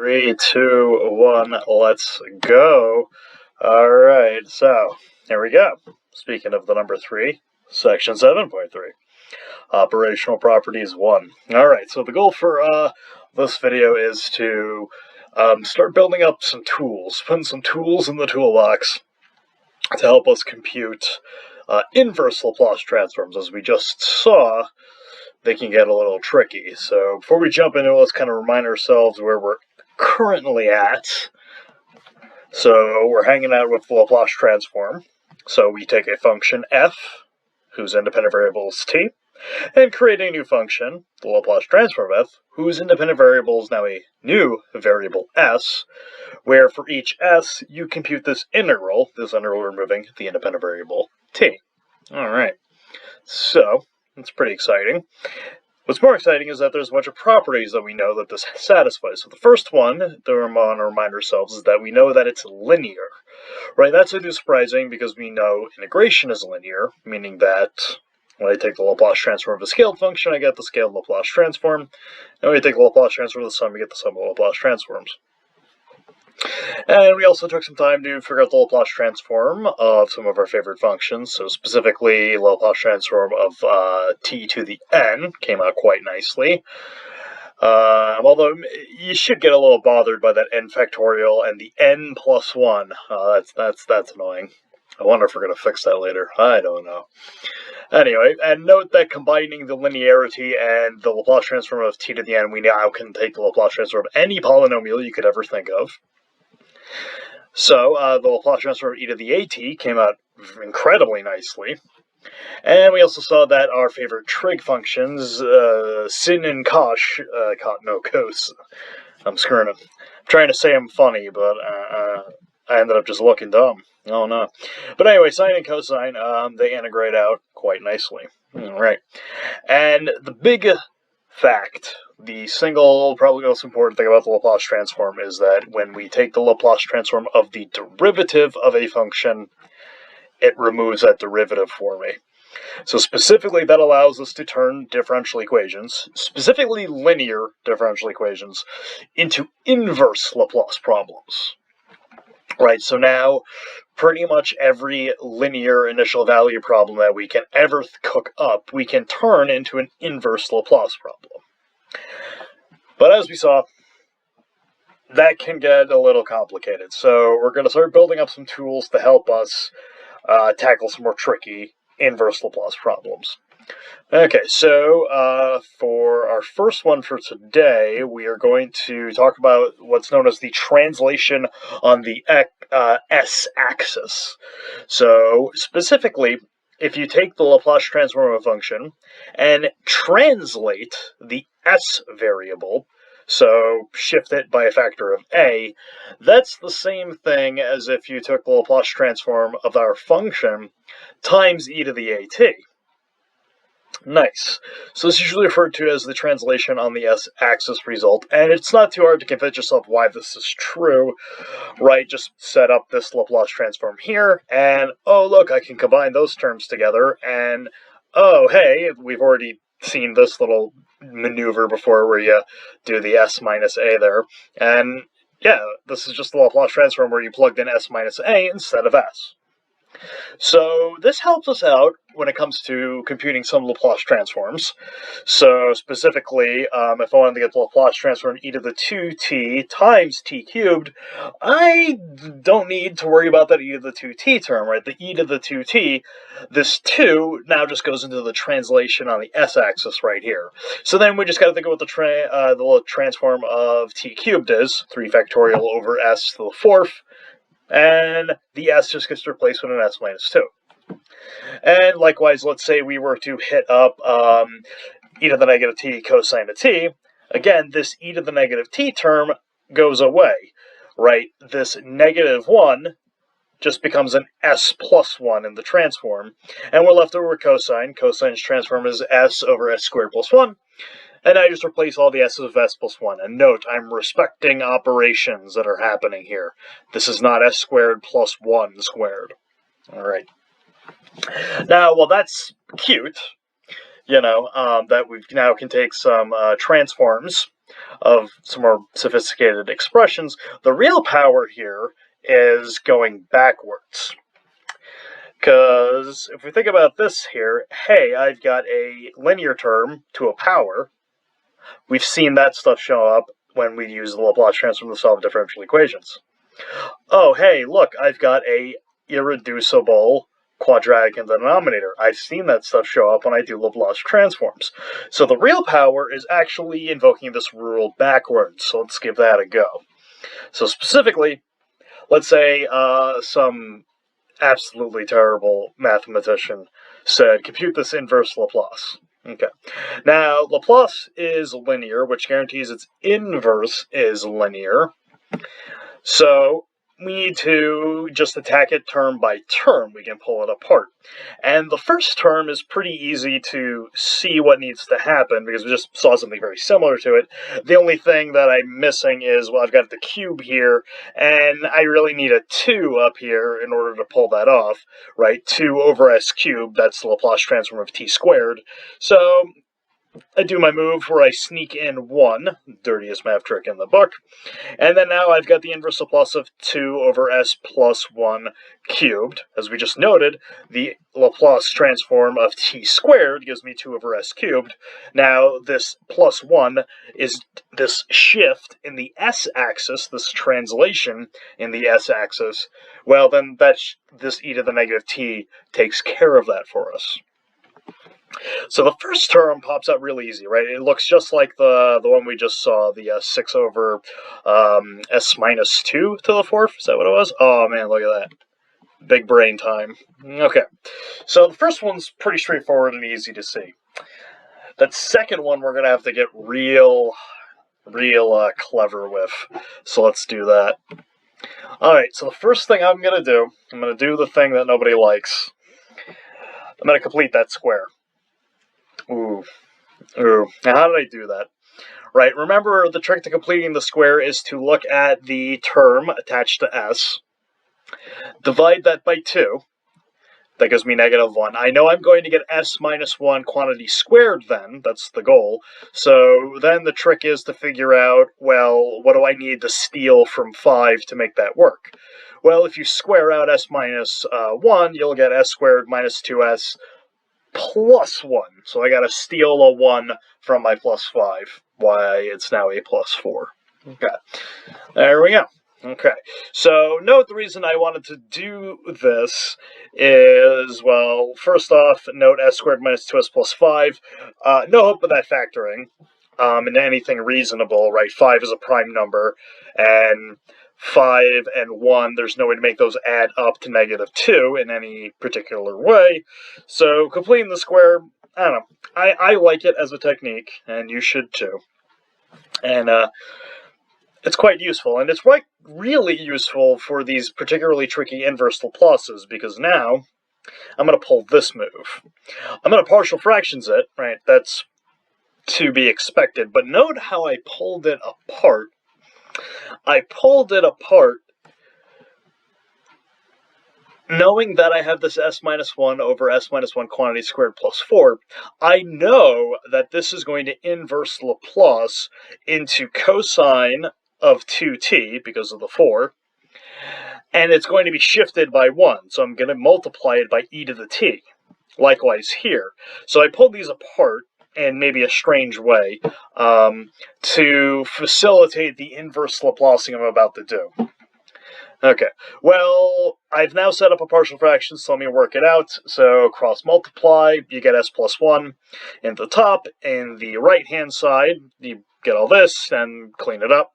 3, 2, 1, let's go. Alright, so here we go. Speaking of the number 3, section 7.3. Operational properties 1. Alright, so the goal for this video is to start building up some tools, putting some tools in the toolbox to help us compute inverse Laplace transforms. As we just saw, they can get a little tricky. So before we jump into it, let's kind of remind ourselves where we're currently at. So we're hanging out with the Laplace transform. So we take a function f, whose independent variable is t, and create a new function, the Laplace transform of f, whose independent variable is now a new variable s, where for each s, you compute this integral removing the independent variable t. Alright, so it's pretty exciting. What's more exciting is that there's a bunch of properties that we know that this satisfies. So the first one that we want to remind ourselves is that we know that it's linear. Right, that's a bit surprising because we know integration is linear, meaning that when I take the Laplace transform of a scaled function, I get the scaled Laplace transform. And when I take the Laplace transform of the sum, we get the sum of Laplace transforms. And we also took some time to figure out the Laplace transform of some of our favorite functions. So specifically, Laplace transform of t to the n came out quite nicely. Although you should get a little bothered by that n factorial and the n plus 1. That's annoying. I wonder if we're going to fix that later. I don't know. Anyway, and note that combining the linearity and the Laplace transform of t to the n, we now can take the Laplace transform of any polynomial you could ever think of. So the Laplace transform of e to the at came out incredibly nicely. And we also saw that our favorite trig functions, sin and cosh, cos. I'm screwing them. I'm trying to say I'm funny, but I ended up just looking dumb. Oh no. But anyway, sine and cosine, they integrate out quite nicely. Alright. And the big fact, the single, probably most important thing about the Laplace transform is that when we take the Laplace transform of the derivative of a function, it removes that derivative for me. So specifically, that allows us to turn differential equations, specifically linear differential equations, into inverse Laplace problems. Right, so now pretty much every linear initial value problem that we can ever cook up, we can turn into an inverse Laplace problem. But as we saw, that can get a little complicated. So we're going to start building up some tools to help us tackle some more tricky inverse Laplace problems. Okay, so for our first one for today, we are going to talk about what's known as the translation on the s-axis. So specifically, if you take the Laplace transform of a function and translate the s variable, so shift it by a factor of a, that's the same thing as if you took the Laplace transform of our function times e to the at. Nice. So this is usually referred to as the translation on the s-axis result, and it's not too hard to convince yourself why this is true, right? Just set up this Laplace transform here, and oh look, I can combine those terms together, and oh hey, we've already seen this little maneuver before where you do the s minus a there, and yeah, this is just the Laplace transform where you plugged in s minus a instead of s. So this helps us out when it comes to computing some Laplace transforms. So specifically, if I wanted to get the Laplace transform e to the 2t times t cubed, I don't need to worry about that e to the 2t term, right? The e to the 2t, this 2 now just goes into the translation on the s-axis right here. So then we just got to think of what the transform of t cubed is, 3 factorial over s to the 4th. And the s just gets replaced with an s minus 2. And likewise, let's say we were to hit up e to the negative t cosine of t. Again, this e to the negative t term goes away, right? This negative 1 just becomes an s plus 1 in the transform. And we're left over with cosine. Cosine's transform is s over s squared plus 1. And I just replace all the s's with s plus 1. And note, I'm respecting operations that are happening here. This is not s squared plus 1 squared. Alright. Now, well, that's cute, you know, that we now can take some transforms of some more sophisticated expressions, the real power here is going backwards. Because if we think about this here, hey, I've got a linear term to a power. We've seen that stuff show up when we use the Laplace transform to solve differential equations. Oh, hey, look, I've got a irreducible quadratic in the denominator. I've seen that stuff show up when I do Laplace transforms. So the real power is actually invoking this rule backwards. So let's give that a go. So specifically, let's say some absolutely terrible mathematician said, compute this inverse Laplace. Okay. Now, Laplace is linear, which guarantees its inverse is linear. So we need to just attack it term by term. We can pull it apart. And the first term is pretty easy to see what needs to happen because we just saw something very similar to it. The only thing that I'm missing is, well, I've got the cube here, and I really need a 2 up here in order to pull that off, right? 2 over s cubed, that's the Laplace transform of t squared. So I do my move where I sneak in 1, dirtiest math trick in the book, and then now I've got the inverse Laplace of 2 over s plus 1 cubed. As we just noted, the Laplace transform of t squared gives me 2 over s cubed. Now this plus 1 is this shift in the s-axis, this translation in the s-axis. Well, then this e to the negative t takes care of that for us. So the first term pops out real easy, right? It looks just like the one we just saw, the 6 over s minus 2 to the 4th. Is that what it was? Oh, man, look at that. Big brain time. Okay, so the first one's pretty straightforward and easy to see. That second one we're going to have to get real clever with. So let's do that. Alright, so the first thing I'm going to do the thing that nobody likes. I'm going to complete that square. Ooh. Now, how did I do that? Right, remember the trick to completing the square is to look at the term attached to s, divide that by 2, that gives me negative 1. I know I'm going to get s minus 1 quantity squared then, that's the goal, so then the trick is to figure out, well, what do I need to steal from 5 to make that work? Well, if you square out s minus 1, you'll get s squared minus 2s plus 1. So I gotta steal a 1 from my plus 5. Why, it's now a plus 4. Okay, there we go. Okay, so note the reason I wanted to do this is, well, first off, note s squared minus 2s plus 5. No hope of that factoring in anything reasonable, right? 5 is a prime number, and 5 and 1, there's no way to make those add up to negative 2 in any particular way. So completing the square, I don't know, I like it as a technique, and you should too. And it's quite useful, and it's really useful for these particularly tricky inverse Laplaces, because now I'm going to pull this move. I'm going to partial fractions it, right? That's to be expected, but note how I pulled it apart. I pulled it apart knowing that I have this s minus 1 over s minus 1 quantity squared plus 4. I know that this is going to inverse Laplace into cosine of 2t because of the 4, and it's going to be shifted by 1, so I'm going to multiply it by e to the t. Likewise here. So I pulled these apart in maybe a strange way to facilitate the inverse Laplacing I'm about to do. Okay, well, I've now set up a partial fraction, so let me work it out. So cross multiply, you get s plus 1 in the top. In the right-hand side, you get all this and clean it up.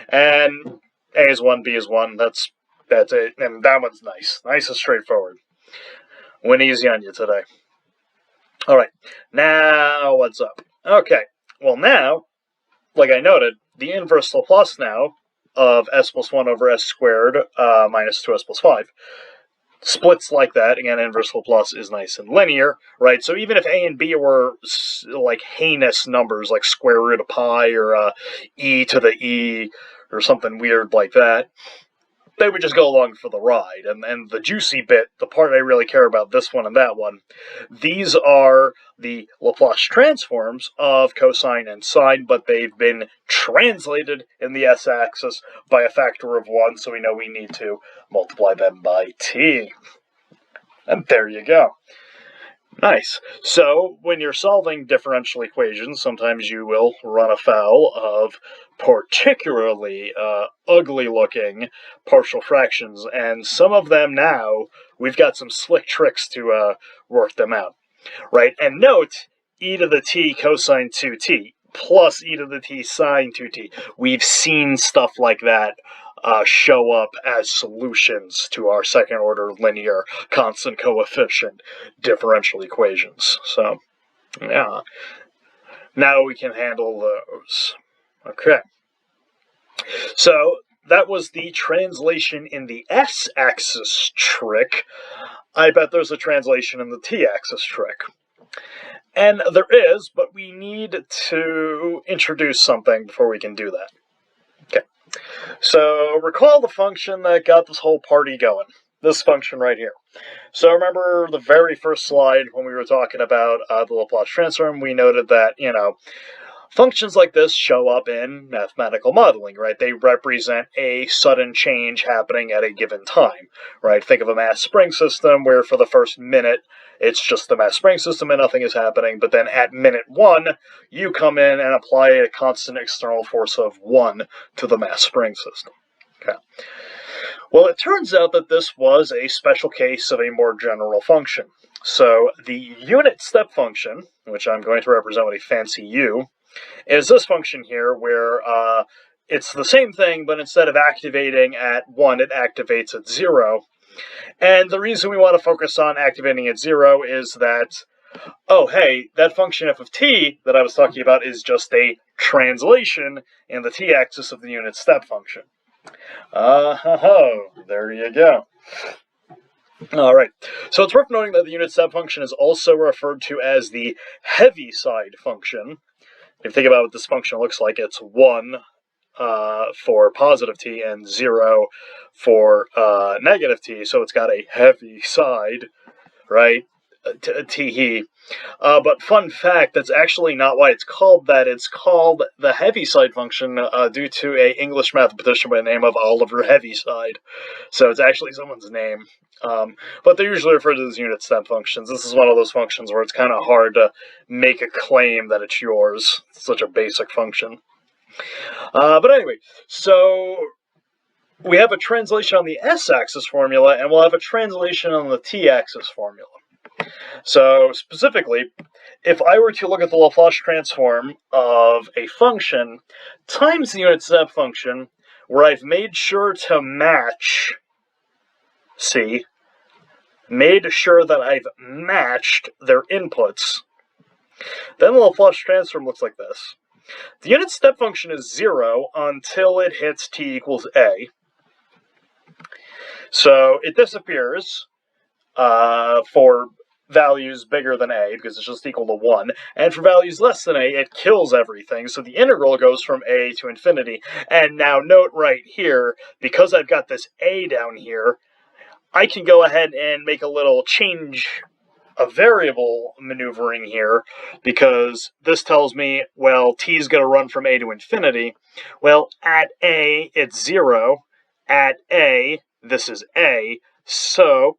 And a is 1, b is 1, that's it. And that one's nice. Nice and straightforward. Went easy on you today. Alright, now what's up? Okay, well now, like I noted, the inverse Laplace now of s plus 1 over s squared minus 2s plus 5 splits like that. Again, inverse Laplace is nice and linear, right? So even if a and b were like heinous numbers, like square root of pi or e to the e or something weird like that, they would just go along for the ride. And the juicy bit, the part I really care about, this one and that one, these are the Laplace transforms of cosine and sine, but they've been translated in the s-axis by a factor of 1, so we know we need to multiply them by t. And there you go. Nice. So, when you're solving differential equations, sometimes you will run afoul of particularly ugly-looking partial fractions, and some of them now, we've got some slick tricks to work them out, right? And note, e to the t cosine 2t plus e to the t sine 2t. We've seen stuff like that show up as solutions to our second-order linear constant coefficient differential equations. So, yeah, now we can handle those. Okay. So, that was the translation in the s-axis trick. I bet there's a translation in the t-axis trick. And there is, but we need to introduce something before we can do that. Okay. So recall the function that got this whole party going. This function right here. So remember the very first slide when we were talking about the Laplace transform, we noted that, functions like this show up in mathematical modeling, right? They represent a sudden change happening at a given time, right? Think of a mass spring system where for the first minute, it's just the mass spring system and nothing is happening, but then at minute 1, you come in and apply a constant external force of 1 to the mass spring system. Okay. Well, it turns out that this was a special case of a more general function. So the unit step function, which I'm going to represent with a fancy U, is this function here where it's the same thing, but instead of activating at 1, it activates at 0. And the reason we want to focus on activating at 0 is that, oh, hey, that function f of t that I was talking about is just a translation in the t-axis of the unit step function. There you go. All right, so it's worth noting that the unit step function is also referred to as the heaviside function. If you think about what this function looks like, it's 1 for positive t and 0 for negative t, so it's got a heavy side, right? T-he. But fun fact, that's actually not why it's called that. It's called the heaviside function due to an English mathematician by the name of Oliver Heaviside. So it's actually someone's name. But they're usually referred to as unit step functions. This is one of those functions where it's kind of hard to make a claim that it's yours. It's such a basic function. But anyway, so we have a translation on the s-axis formula, and we'll have a translation on the t-axis formula. So specifically, if I were to look at the Laplace transform of a function times the unit step function, where I've made sure to match, made sure that I've matched their inputs, then the Laplace transform looks like this. The unit step function is 0 until it hits t equals a. So it disappears for values bigger than a, because it's just equal to 1, and for values less than a, it kills everything, so the integral goes from a to infinity. And now note right here, because I've got this a down here, I can go ahead and make a little change of variable maneuvering here, because this tells me, well, t is going to run from a to infinity. Well, at a, it's 0. At a, this is a, so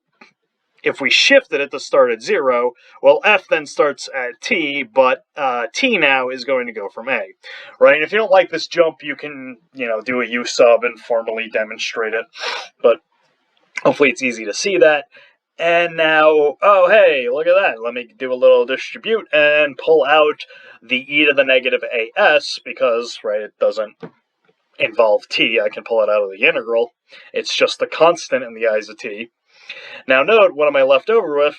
if we shifted it to start at 0, well, f then starts at t, but t now is going to go from a, right? And if you don't like this jump, you can, do a u sub and formally demonstrate it, but hopefully it's easy to see that. And now, oh, hey, look at that. Let me do a little distribute and pull out the e to the negative as, because, right, it doesn't involve t. I can pull it out of the integral. It's just the constant in the eyes of t. Now note, what am I left over with?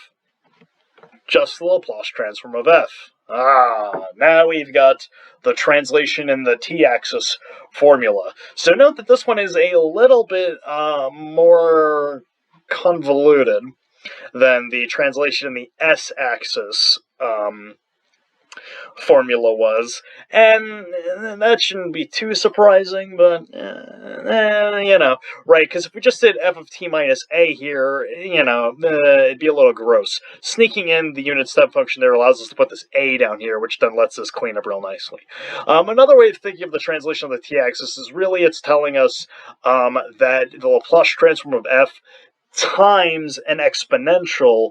Just the Laplace transform of f. Now we've got the translation in the t-axis formula. So note that this one is a little bit more convoluted than the translation in the s-axis formula was, and that shouldn't be too surprising, but, right, because if we just did f of t minus a here, it'd be a little gross. Sneaking in the unit step function there allows us to put this a down here, which then lets us clean up real nicely. Another way of thinking of the translation of the t-axis is really it's telling us that the Laplace transform of f times an exponential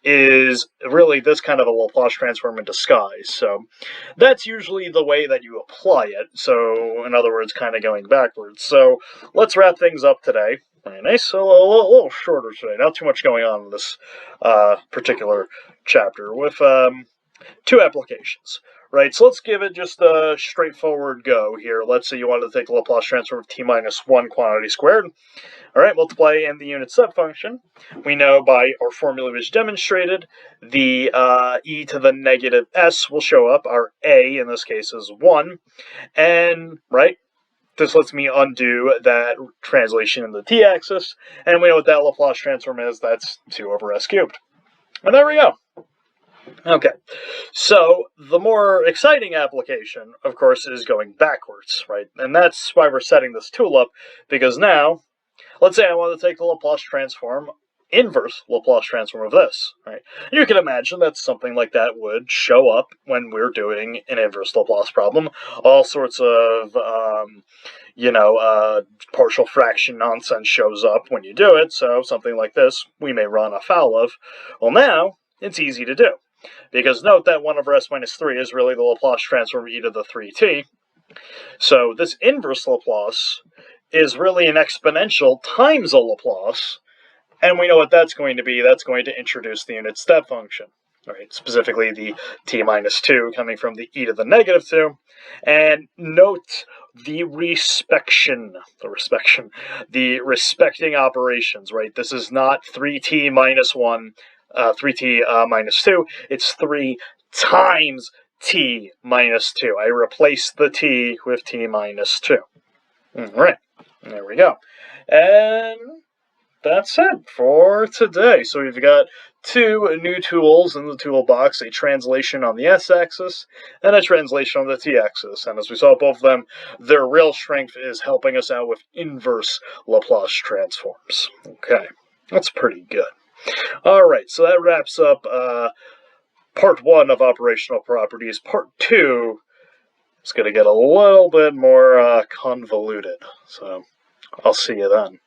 is really this kind of a Laplace transform in disguise. So that's usually the way that you apply it. So in other words, kind of going backwards. So let's wrap things up today. Very nice. So a little shorter today. Not too much going on in this particular chapter with two applications. Right, so let's give it just a straightforward go here. Let's say you wanted to take the Laplace transform of t minus 1 quantity squared. All right, multiply in the unit step function. We know by our formula which demonstrated, the e to the negative s will show up. Our a, in this case, is 1. And, right, this lets me undo that translation in the t-axis. And we know what that Laplace transform is. That's 2 over s cubed. And there we go. Okay, so the more exciting application, of course, is going backwards, right? And that's why we're setting this tool up, because now, let's say I want to take the Laplace transform, inverse Laplace transform of this, right? You can imagine that something like that would show up when we're doing an inverse Laplace problem. All sorts of, partial fraction nonsense shows up when you do it, so something like this we may run afoul of. Well, now, it's easy to do, because note that 1 over s minus 3 is really the Laplace transform of e to the 3t. So this inverse Laplace is really an exponential times a Laplace, and we know what that's going to be. That's going to introduce the unit step function, right? Specifically the t minus 2 coming from the e to the negative 2. And note the respecting operations, right? This is not 3t minus 1, 3t minus 2. It's 3 times t minus 2. I replace the t with t minus 2. All right, there we go. And that's it for today. So we've got 2 new tools in the toolbox, a translation on the s-axis and a translation on the t-axis. And as we saw, both of them, their real strength is helping us out with inverse Laplace transforms. Okay, that's pretty good. All right, so that wraps up part 1 of operational properties. Part 2 is going to get a little bit more convoluted. So I'll see you then.